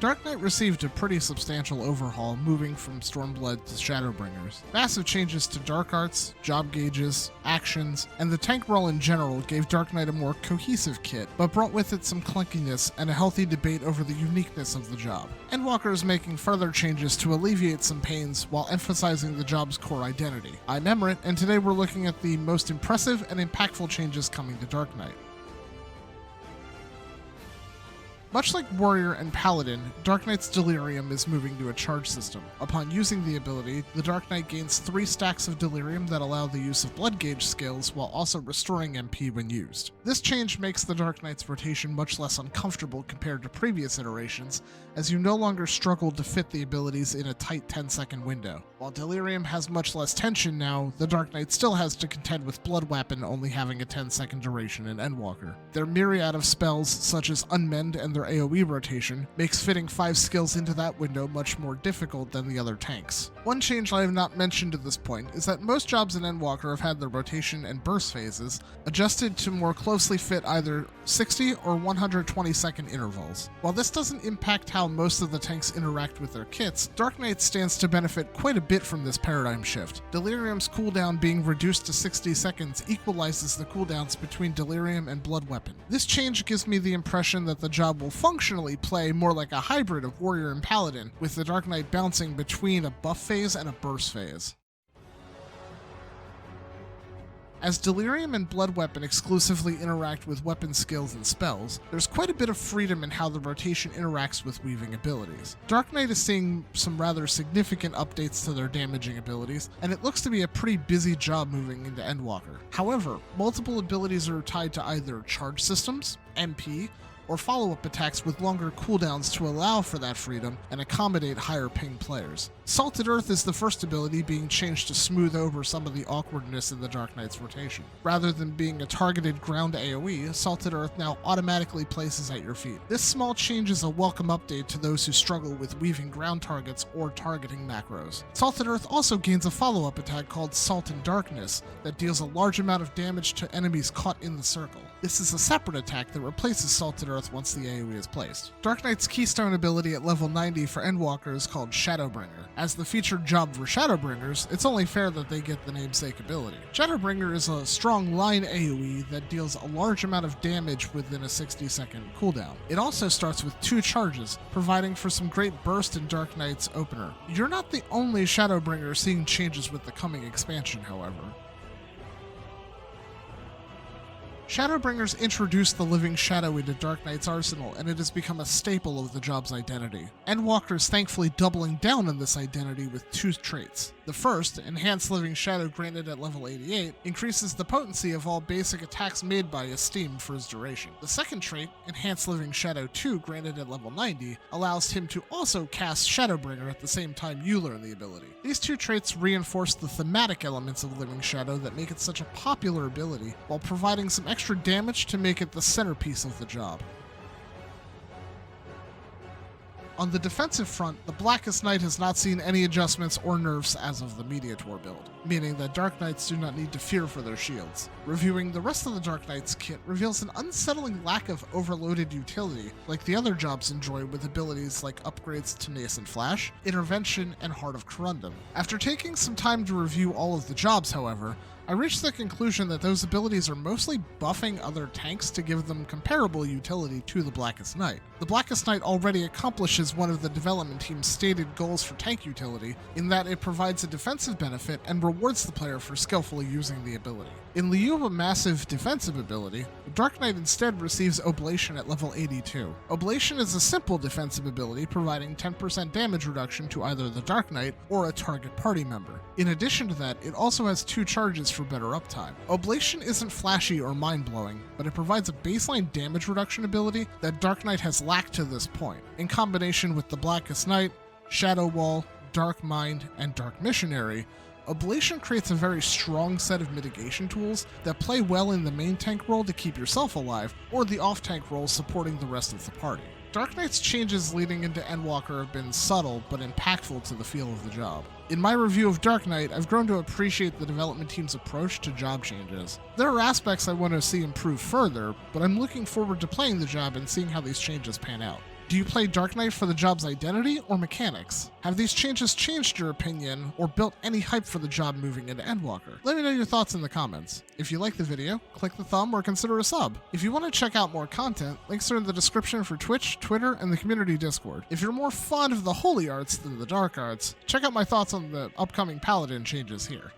Dark Knight received a pretty substantial overhaul, moving from Stormblood to Shadowbringers. Massive changes to Dark Arts, job gauges, actions, and the tank roll in general gave Dark Knight a more cohesive kit, but brought with it some clunkiness and a healthy debate over the uniqueness of the job. Endwalker is making further changes to alleviate some pains while emphasizing the job's core identity. I'm Emmerich, and today we're looking at the most impressive and impactful changes coming to Dark Knight. Much like Warrior and Paladin, Dark Knight's Delirium is moving to a charge system. Upon using the ability, the Dark Knight gains 3 stacks of Delirium that allow the use of blood gauge skills while also restoring MP when used. This change makes the Dark Knight's rotation much less uncomfortable compared to previous iterations, as you no longer struggle to fit the abilities in a tight 10-second window. While Delirium has much less tension now, the Dark Knight still has to contend with Blood Weapon only having a 10-second duration in Endwalker. Their myriad of spells, such as Unmend and their AoE rotation, makes fitting 5 skills into that window much more difficult than the other tanks. One change I have not mentioned at this point is that most jobs in Endwalker have had their rotation and burst phases adjusted to more closely fit either 60 or 120 second intervals. While this doesn't impact how most of the tanks interact with their kits, Dark Knight stands to benefit quite a bit from this paradigm shift. Delirium's cooldown being reduced to 60 seconds equalizes the cooldowns between Delirium and Blood Weapon. This change gives me the impression that the job will functionally play more like a hybrid of Warrior and Paladin, with the Dark Knight bouncing between a buff phase and a burst phase. As Delirium and Blood Weapon exclusively interact with weapon skills and spells, there's quite a bit of freedom in how the rotation interacts with weaving abilities. Dark Knight is seeing some rather significant updates to their damaging abilities, and it looks to be a pretty busy job moving into Endwalker. However, multiple abilities are tied to either charge systems, MP, or follow-up attacks with longer cooldowns to allow for that freedom and accommodate higher ping players. Salted Earth is the first ability being changed to smooth over some of the awkwardness in the Dark Knight's rotation. Rather than being a targeted ground AoE, Salted Earth now automatically places at your feet. This small change is a welcome update to those who struggle with weaving ground targets or targeting macros. Salted Earth also gains a follow-up attack called Salt and Darkness that deals a large amount of damage to enemies caught in the circle. This is a separate attack that replaces Salted Earth once the AoE is placed. Dark Knight's keystone ability at level 90 for Endwalker is called Shadowbringer. As the featured job for Shadowbringers, it's only fair that they get the namesake ability. Shadowbringer is a strong line AoE that deals a large amount of damage within a 60-second cooldown. It also starts with 2 charges, providing for some great burst in Dark Knight's opener. You're not the only Shadowbringer seeing changes with the coming expansion, however. Shadowbringers introduced the Living Shadow into Dark Knight's arsenal, and it has become a staple of the job's identity. Endwalker is thankfully doubling down on this identity with 2 traits. The first, Enhanced Living Shadow granted at level 88, increases the potency of all basic attacks made by Esteem for his duration. The second trait, Enhanced Living Shadow 2 granted at level 90, allows him to also cast Shadowbringer at the same time you learn the ability. These 2 traits reinforce the thematic elements of Living Shadow that make it such a popular ability, while providing some extra damage to make it the centerpiece of the job. On the defensive front, the Blackest Night has not seen any adjustments or nerfs as of the Mediator build, meaning that Dark Knights do not need to fear for their shields. Reviewing the rest of the Dark Knight's kit reveals an unsettling lack of overloaded utility, like the other jobs enjoy with abilities like upgrades to Nascent Flash, Intervention, and Heart of Corundum. After taking some time to review all of the jobs, however, I reached the conclusion that those abilities are mostly buffing other tanks to give them comparable utility to the Blackest Night. The Blackest Night already accomplishes one of the development team's stated goals for tank utility, in that it provides a defensive benefit and rewards the player for skillfully using the ability. In lieu of a massive defensive ability, Dark Knight instead receives Oblation at level 82. Oblation is a simple defensive ability providing 10% damage reduction to either the Dark Knight or a target party member. In addition to that, it also has 2 charges for better uptime. Oblation isn't flashy or mind-blowing, but it provides a baseline damage reduction ability that Dark Knight has lacked to this point. In combination with the Blackest Night, Shadow Wall, Dark Mind, and Dark Missionary, Oblation creates a very strong set of mitigation tools that play well in the main tank role to keep yourself alive, or the off-tank role supporting the rest of the party. Dark Knight's changes leading into Endwalker have been subtle but impactful to the feel of the job. In my review of Dark Knight, I've grown to appreciate the development team's approach to job changes. There are aspects I want to see improve further, but I'm looking forward to playing the job and seeing how these changes pan out. Do you play Dark Knight for the job's identity or mechanics? Have these changes changed your opinion or built any hype for the job moving into Endwalker? Let me know your thoughts in the comments. If you like the video, click the thumb or consider a sub. If you want to check out more content, links are in the description for Twitch, Twitter, and the community Discord. If you're more fond of the holy arts than the dark arts, check out my thoughts on the upcoming Paladin changes here.